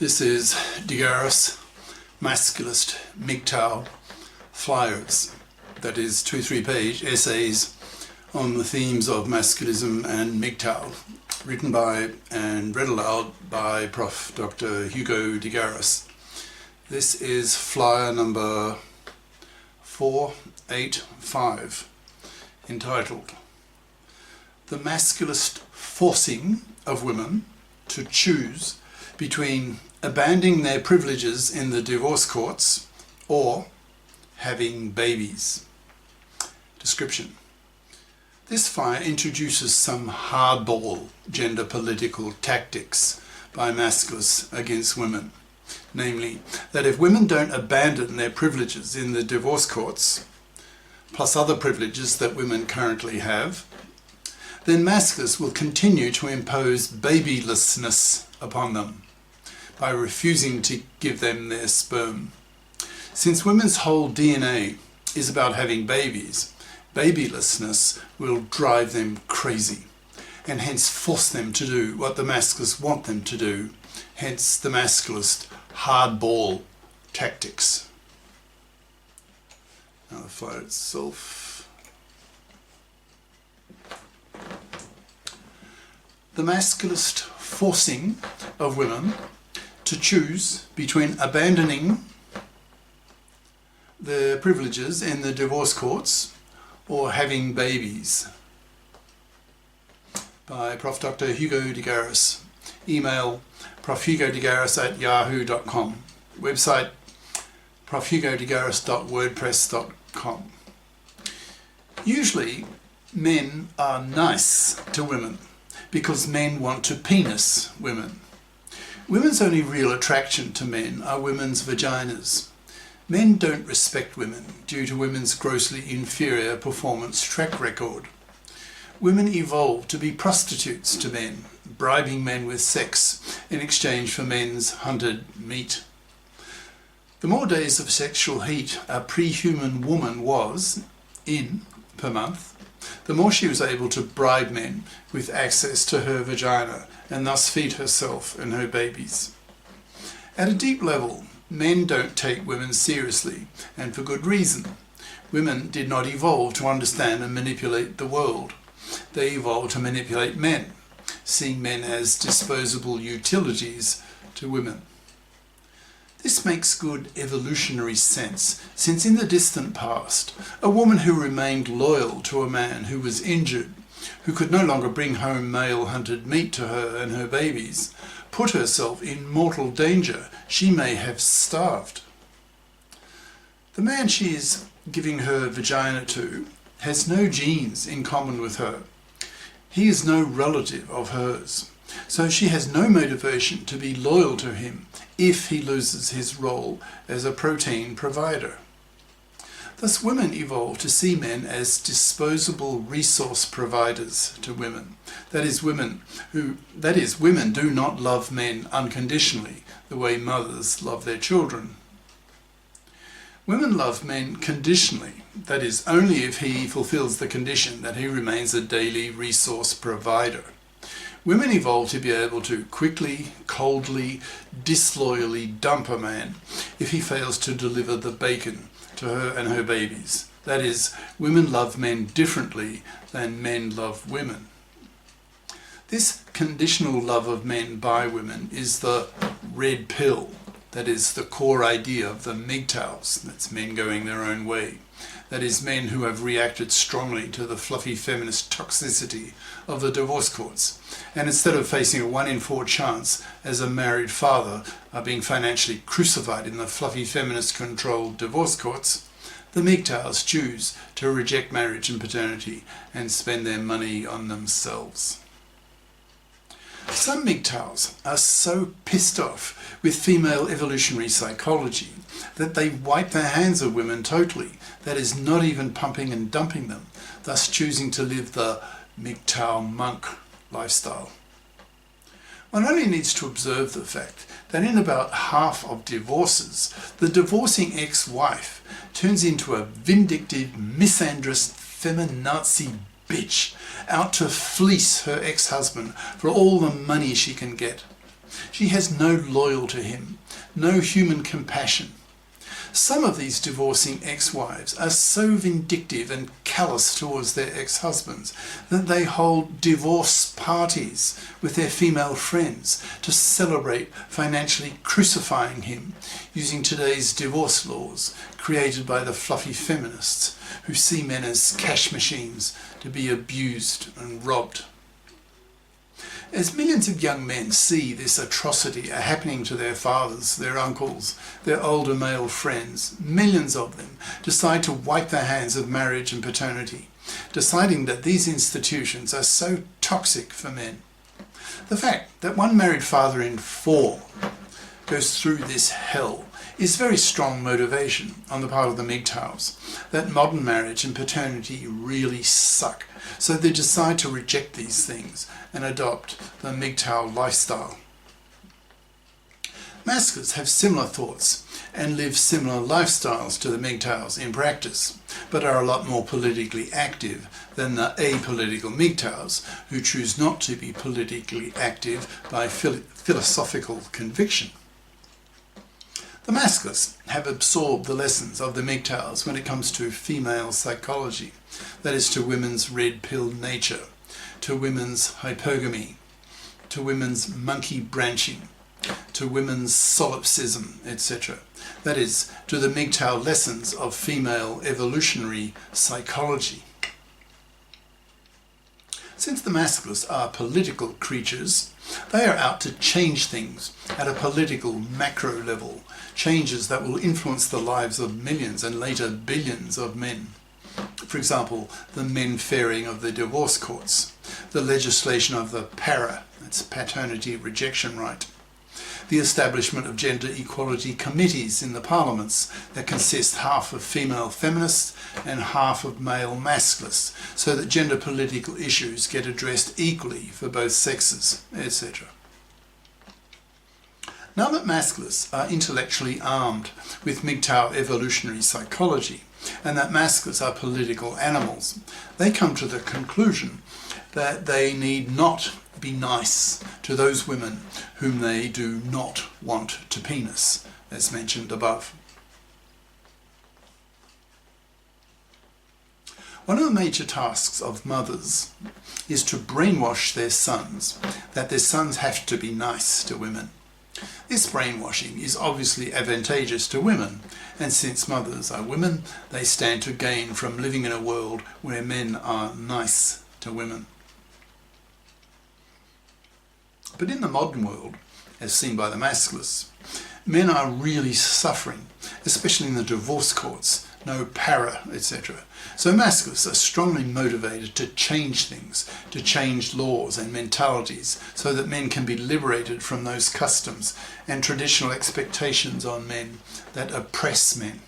This is Garis, Masculist MGTOW flyers, that is 2-3 page essays on the themes of masculism and MGTOW, written by and read aloud by Prof. Dr. Hugo de Garis. This is flyer number 485, entitled The Masculist Forcing of Women to Choose between abandoning their privileges in the divorce courts or having babies. Description. This flyer introduces some hardball gender political tactics by masculists against women. Namely, that if women don't abandon their privileges in the divorce courts, plus other privileges that women currently have, then masculists will continue to impose babylessness upon them by refusing to give them their sperm. Since women's whole DNA is about having babies, babylessness will drive them crazy and hence force them to do what the masculists want them to do, hence the masculist hardball tactics. Now the flyer itself. The masculist forcing of women to choose between abandoning their privileges in the divorce courts or having babies, by Prof. Dr. Hugo de Garis. Email profhugodegaris@yahoo.com. Website profhugodegaris.wordpress.com. Usually men are nice to women because men want to penis women. Women's only real attraction to men are women's vaginas. Men don't respect women due to women's grossly inferior performance track record. Women evolved to be prostitutes to men, bribing men with sex in exchange for men's hunted meat. The more days of sexual heat a pre-human woman was in per month, the more she was able to bribe men with access to her vagina and thus feed herself and her babies. At a deep level, men don't take women seriously, and for good reason. Women did not evolve to understand and manipulate the world. They evolved to manipulate men, seeing men as disposable utilities to women. This makes good evolutionary sense, since in the distant past, a woman who remained loyal to a man who was injured, who could no longer bring home male hunted meat to her and her babies, put herself in mortal danger. She may have starved. The man she is giving her vagina to has no genes in common with her. He is no relative of hers, so she has no motivation to be loyal to him if he loses his role as a protein provider. Thus women evolved to see men as disposable resource providers to women. That is, women do not love men unconditionally the way mothers love their children. Women love men conditionally, that is, only if he fulfills the condition that he remains a daily resource provider. Women evolved to be able to quickly, coldly, disloyally dump a man if he fails to deliver the bacon to her and her babies. That is, women love men differently than men love women. This conditional love of men by women is the red pill. That is the core idea of the MGTOWs. That's men going their own way. That is, men who have reacted strongly to the fluffy feminist toxicity of the divorce courts, and instead of facing a 1 in 4 chance as a married father are being financially crucified in the fluffy feminist controlled divorce courts, the MGTOWs choose to reject marriage and paternity and spend their money on themselves. Some MGTOWs are so pissed off with female evolutionary psychology that they wipe their hands of women totally, that is, not even pumping and dumping them, thus choosing to live the MGTOW monk lifestyle. One only needs to observe the fact that in about half of divorces, the divorcing ex-wife turns into a vindictive, misandrist, feminazi bitch out to fleece her ex-husband for all the money she can get. She has no loyalty to him, no human compassion. Some of these divorcing ex-wives are so vindictive and callous towards their ex-husbands that they hold divorce parties with their female friends to celebrate financially crucifying him using today's divorce laws created by the fluffy feminists who see men as cash machines to be abused and robbed. As millions of young men see this atrocity happening to their fathers, their uncles, their older male friends, millions of them decide to wipe their hands of marriage and paternity, deciding that these institutions are so toxic for men. The fact that one married father in 4 goes through this hell is very strong motivation on the part of the MGTOWs that modern marriage and paternity really suck, so they decide to reject these things and adopt the MGTOW lifestyle. Masculists have similar thoughts and live similar lifestyles to the MGTOWs in practice, but are a lot more politically active than the apolitical MGTOWs who choose not to be politically active by philosophical conviction. The Masculists have absorbed the lessons of the MGTOWs when it comes to female psychology, that is, to women's red pill nature, to women's hypergamy, to women's monkey branching, to women's solipsism, etc. That is, to the MGTOW lessons of female evolutionary psychology. Since the Masculists are political creatures, they are out to change things at a political macro level, changes that will influence the lives of millions and later billions of men. For example, the men-fairing of the divorce courts, the legislation of the PARA, that's paternity rejection right, the establishment of gender equality committees in the parliaments that consist half of female feminists and half of male masculists, so that gender political issues get addressed equally for both sexes, etc. Now that masculists are intellectually armed with MGTOW evolutionary psychology, and that masculists are political animals, they come to the conclusion that they need not be nice to those women whom they do not want to penis, as mentioned above. One of the major tasks of mothers is to brainwash their sons that their sons have to be nice to women. This brainwashing is obviously advantageous to women, and since mothers are women, they stand to gain from living in a world where men are nice to women. But in the modern world, as seen by the Masculists, men are really suffering, especially in the divorce courts, no para, etc. So Masculists are strongly motivated to change things, to change laws and mentalities, so that men can be liberated from those customs and traditional expectations on men that oppress men.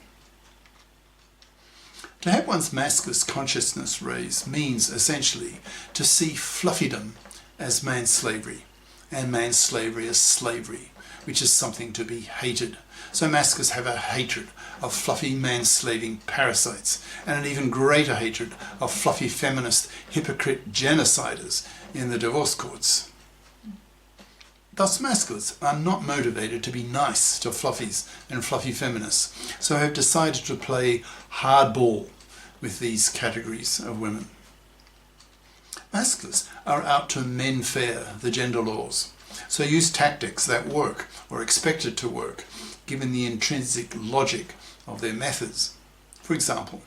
To have one's masculist consciousness raised means essentially to see fluffydom as manslavery, and manslavery as slavery, which is something to be hated. So masculists have a hatred of fluffy manslaving parasites, and an even greater hatred of fluffy feminist hypocrite genociders in the divorce courts. Thus masculists are not motivated to be nice to fluffies and fluffy feminists, so have decided to play hardball with these categories of women. Masculists are out to men-fair the gender laws, so use tactics that work or are expected to work, given the intrinsic logic of their methods. For example,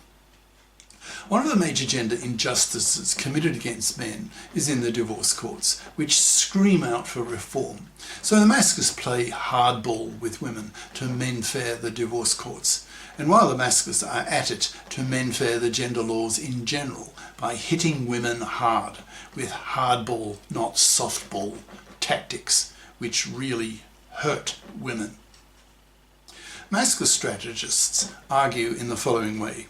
one of the major gender injustices committed against men is in the divorce courts, which scream out for reform. So the masculists play hardball with women to men-fair the divorce courts, and while the masculists are at it to men-fair the gender laws in general by hitting women hard with hardball, not softball, tactics which really hurt women. Masculist strategists argue in the following way.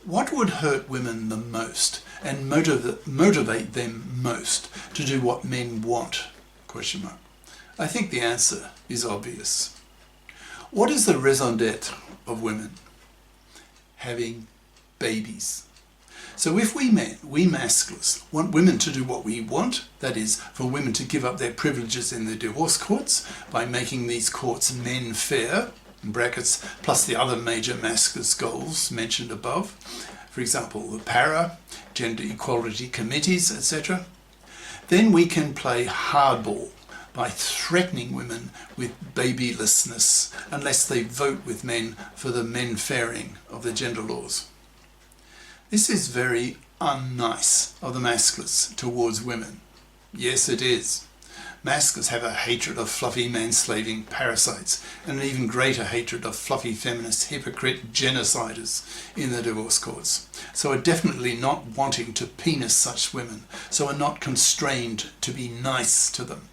What would hurt women the most and motivate them most to do what men want? I think the answer is obvious. What is the raison d'etre of women? Having babies. So if we men, we masculists, want women to do what we want, that is, for women to give up their privileges in the divorce courts by making these courts men fair, in brackets, plus the other major masculist goals mentioned above, for example, the para, gender equality committees, etc., then we can play hardball by threatening women with babylessness unless they vote with men for the men fairing of the gender laws. This is very unnice of the masculists towards women. Yes, it is. Masculists have a hatred of fluffy man-slaving parasites and an even greater hatred of fluffy feminist hypocrite genociders in the divorce courts. So are definitely not wanting to penis such women, so are not constrained to be nice to them.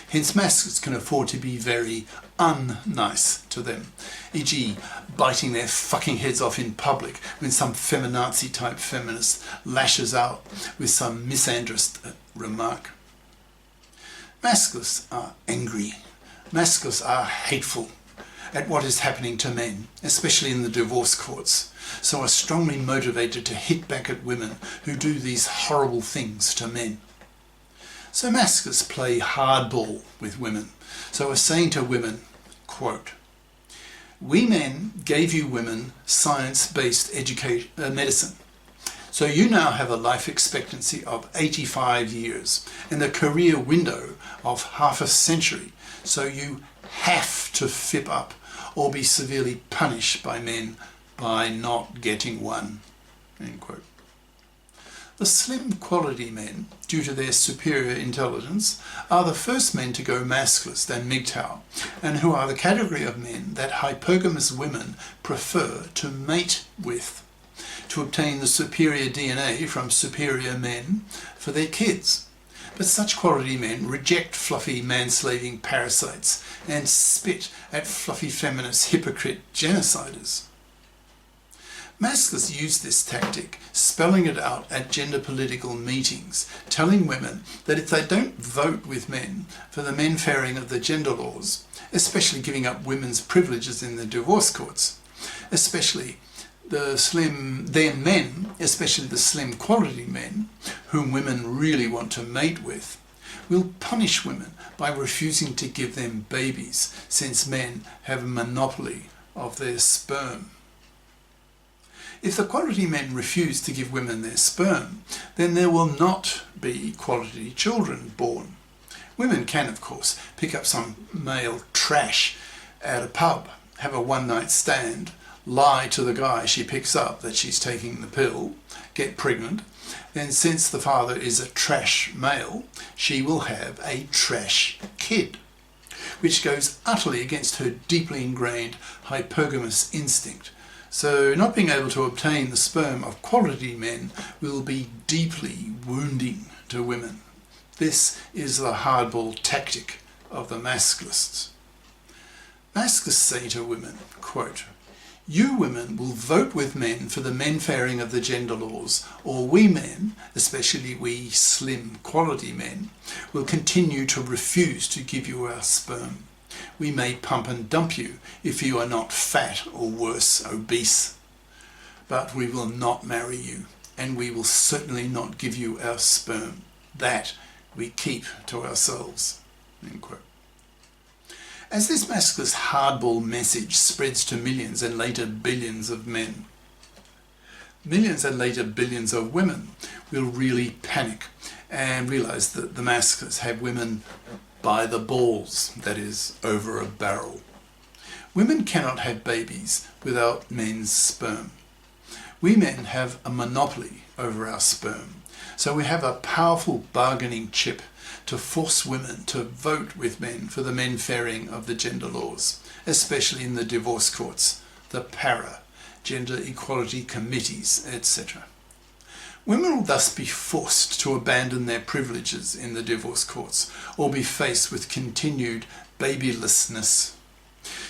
Hence masculists can afford to be very unnice to them, e.g. biting their fucking heads off in public when some feminazi type feminist lashes out with some misandrist remark. Masculists are angry. Masculists are hateful at what is happening to men, especially in the divorce courts, so are strongly motivated to hit back at women who do these horrible things to men. So masculists play hardball with women, so are saying to women, quote, "We men gave you women science-based medicine. So you now have a life expectancy of 85 years and a career window of half a century. So you have to fip up or be severely punished by men by not getting one." End quote. The slim quality men, due to their superior intelligence, are the first men to go masculist and MGTOW, and who are the category of men that hypergamous women prefer to mate with, to obtain the superior DNA from superior men for their kids. But such quality men reject fluffy manslaving parasites and spit at fluffy feminist hypocrite genociders. Masculists use this tactic, spelling it out at gender political meetings, telling women that if they don't vote with men for the men fairing of the gender laws, especially giving up women's privileges in the divorce courts, especially the slim quality men whom women really want to mate with, will punish women by refusing to give them babies, since men have a monopoly of their sperm. If the quality men refuse to give women their sperm, then there will not be quality children born. Women can, of course, pick up some male trash at a pub, have a one-night stand, lie to the guy she picks up that she's taking the pill, get pregnant, then since the father is a trash male, she will have a trash kid, which goes utterly against her deeply ingrained hypergamous instinct. So not being able to obtain the sperm of quality men will be deeply wounding to women. This is the hardball tactic of the masculists. Masculists say to women, quote, "You women will vote with men for the men fairing of the gender laws, or we men, especially we slim quality men, will continue to refuse to give you our sperm. We may pump and dump you if you are not fat or worse, obese. But we will not marry you, and we will certainly not give you our sperm. That we keep to ourselves." End quote. As this masculist hardball message spreads to millions and later billions of men, millions and later billions of women will really panic and realize that the masculists have women by the balls, that is, over a barrel. Women cannot have babies without men's sperm. We men have a monopoly over our sperm, so we have a powerful bargaining chip to force women to vote with men for the men fairing of the gender laws, especially in the divorce courts, the para, gender equality committees, etc. Women will thus be forced to abandon their privileges in the divorce courts or be faced with continued babylessness.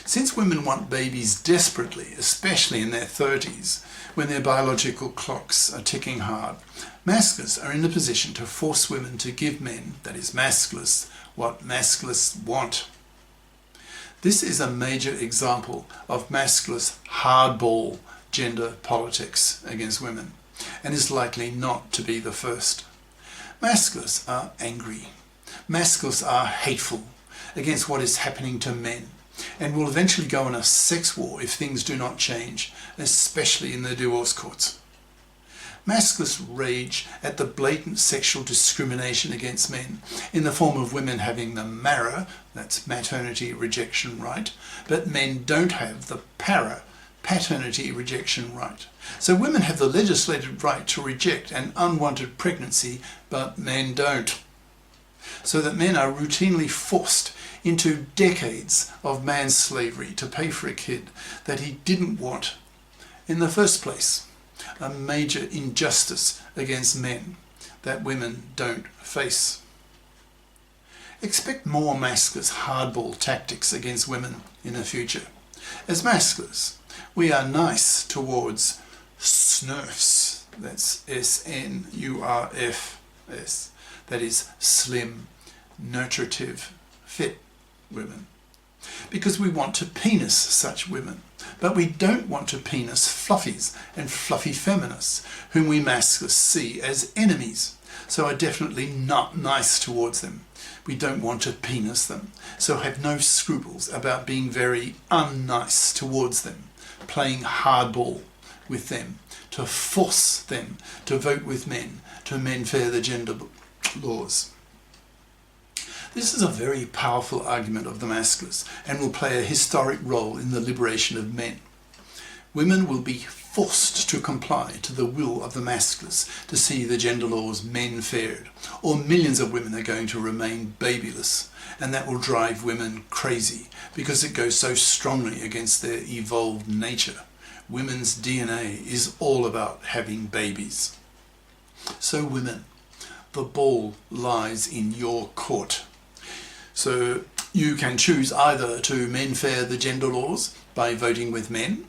Since women want babies desperately, especially in their 30s, when their biological clocks are ticking hard, masculists are in a position to force women to give men, that is masculists, what masculists want. This is a major example of masculist hardball gender politics against women. and is likely not to be the first. Masculists are angry. Masculists are hateful against what is happening to men, and will eventually go on a sex war if things do not change, especially in the divorce courts. Masculists rage at the blatant sexual discrimination against men in the form of women having the MARA, that's maternity rejection right, but men don't have the PARA, paternity rejection right. So women have the legislated right to reject an unwanted pregnancy, but men don't. So that men are routinely forced into decades of man's slavery to pay for a kid that he didn't want in the first place. A major injustice against men that women don't face. Expect more masculist hardball tactics against women in the future. As masculists, we are nice towards SNURFs, that's SNURFS, that is slim, nurturative, fit women, because we want to penis such women. But we don't want to penis fluffies and fluffy feminists, whom we masculists see as enemies, so are definitely not nice towards them. We don't want to penis them, so have no scruples about being very unnice towards them, playing hardball with them, to force them to vote with men, to amend the gender laws. This is a very powerful argument of the masculists and will play a historic role in the liberation of men. Women will be forced to comply to the will of the masculists to see the gender laws men fared, or millions of women are going to remain babyless, and that will drive women crazy because it goes so strongly against their evolved nature. Women's DNA is all about having babies. So women, the ball lies in your court. So you can choose either to men fair the gender laws by voting with men,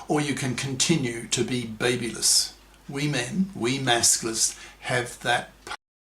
or you can continue to be babyless. We men, we masculists, have that